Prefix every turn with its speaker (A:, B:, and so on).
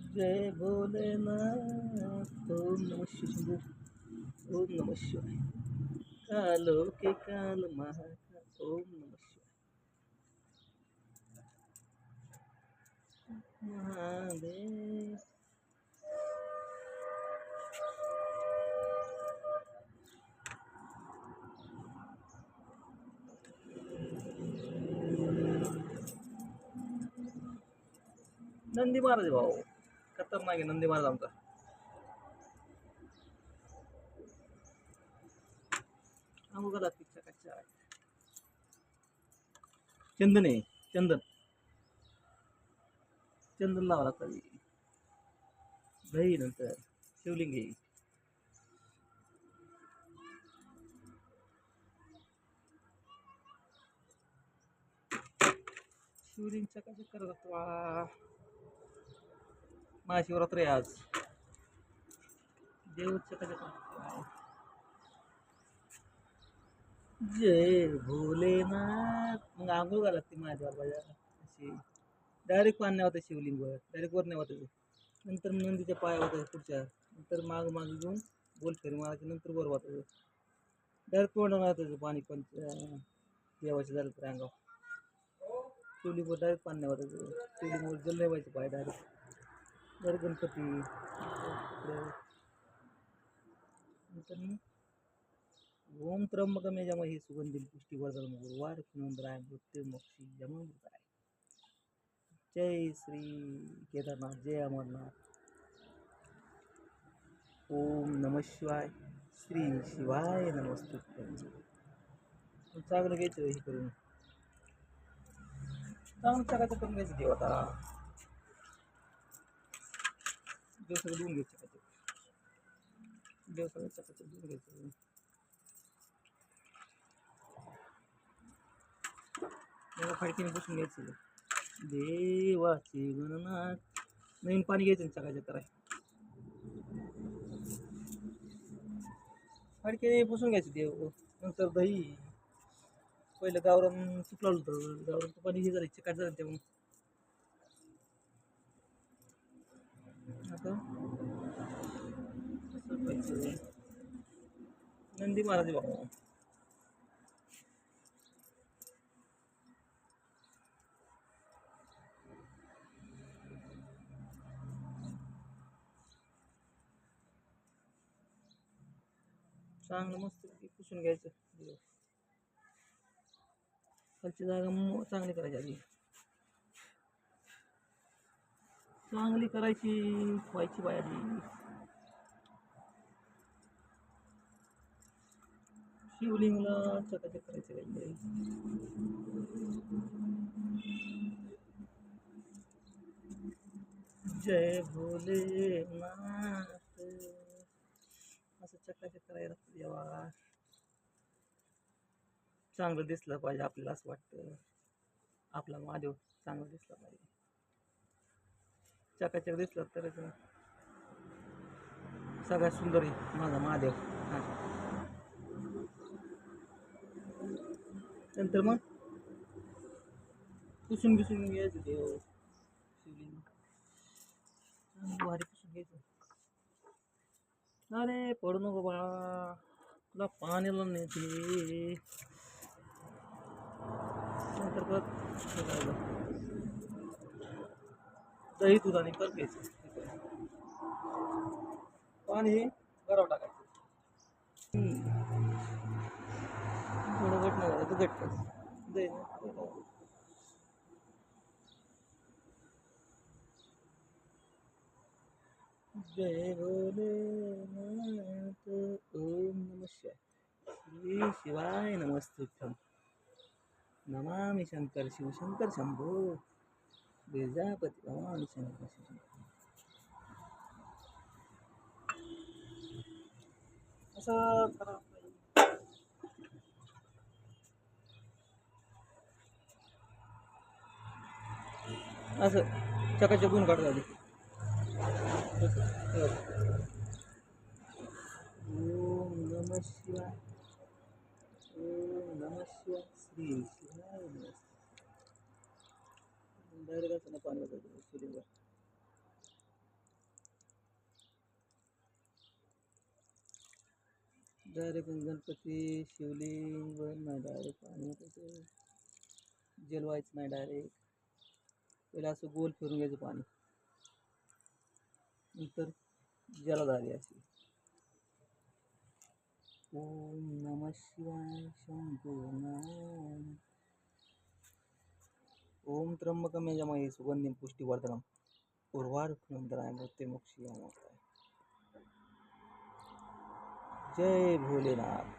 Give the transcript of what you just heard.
A: जय भोलेनाथ ओम नमः शिवाय ओम नमः शिवाय कालो के काल महाकाल ओम नमः शिवाय महादेव नंदी महाराज भाऊ खतरनाक आहे नंदी महाराज आमचा आंघोळ लागते चकाचक चंदन आहे चंदन चंदन लावा लागतं दही नंतर शिवलिंग आहे शिवलिंग चकाचक करत असतो महाशिवरात्र आहे आज देव चकाचक जय भोलेनाथ मग आंघोळ घालत ती माझ्या बाजा अशी डायरेक्ट पाणी होतं शिवलिंगवर डायरेक्ट वर नाही होतं नंतर नंदीच्या पाया होत्या पुढच्या नंतर माग घेऊन गोल फेरी मारायचं नंतर वर वाटायचं डायरेक्ट तोंडावर वाटायचं पाणी पण देवाचं झालं तर अंगावर शिवलिंगवर डायरेक्ट पाणी नाही वाटायचं शिवलिंगवर जल नाही व्हायचं पाय डायरेक्ट गणपती नंतर ओम त्र्यंबकम यजामहे सुगंधिं पुष्टिवर्धनम उर्वारुकमिंद्राय मृत्युर्मुक्षी यममृताय जय श्री केदारनाथ जय अमरनाथ ओम नमः शिवाय श्री शिवाय नमस्तुभ्यं चांगलं घ्यायचं हे करून चांगलं चकाचं करून घ्यायचं देव आता देव सगळं धुवून घ्यायचं देव सगळं चकाचं धुवून घ्यायचं त्याला फाडकीने पुसून घ्यायचं देवाचे गणनाथ नवीन पाणी घ्यायचं चकाचक कराय फाडकीने पुसून घ्यायचं देव नंतर दही पहिलं गावरान चुकलं होतं गावरान पाणी हे झालं चिकाट झालं तेव्हा आता नंदी महाराज बाबा चांगलं मस्त पुसून घ्यायचं खालची जागा चांगली करायची आधी चांगली करायची व्हायची बाय आधी शिवलिंगला चकाचक करायचं काही जय भोलेनाथ असं चकाचक करायला लागतं देवा चांगलं दिसलं पाहिजे आपल्याला असं वाटतं आपला महादेव चांगला दिसला पाहिजे चकाचक दिसलं तरच सगळ्यात सुंदर आहे माझा महादेव नंतर मग पुसून घ्यायचं देव शिवलिंग भारी पुसून घ्यायचं अरे पडू नको बाळा तुला पाण्याला नेते नंतर परत दही दुधाने परत घ्यायचं पाणी गरम टाकायचं थोडं घट नाही झालं तर घट करायचं दही जय भोलेनाथ ओम नमः शिवाय श्री शिवाय नमस्तुभ्यं नमामि शंकर शिवशंकर शंभो प्रजापती नमामि शंकर शिवशंकर असं असं चकाचक गुण काढता आधी ओम नमः शिवाय ओम नमः शिवाय श्री शिवाय डायरेक्ट असं पाणी होतं शिवलिंगावर डायरेक्ट गणपती शिवलिंग नाही डायरेक्ट पाणी त्याचं जलवायचं नाही डायरेक्ट. पहिला असं गोल फिरून घ्यायचं पाणी, नंतर जलधारी अशी. ओम नमः शिवाय शंभो नाम. ओम त्र्यंबकम यजामहे सुगंधिं पुष्टिवर्धनम उर्वारुकमिंद्राय मृत्युमुक्षीयमामृताय. जय भोलेनाथ.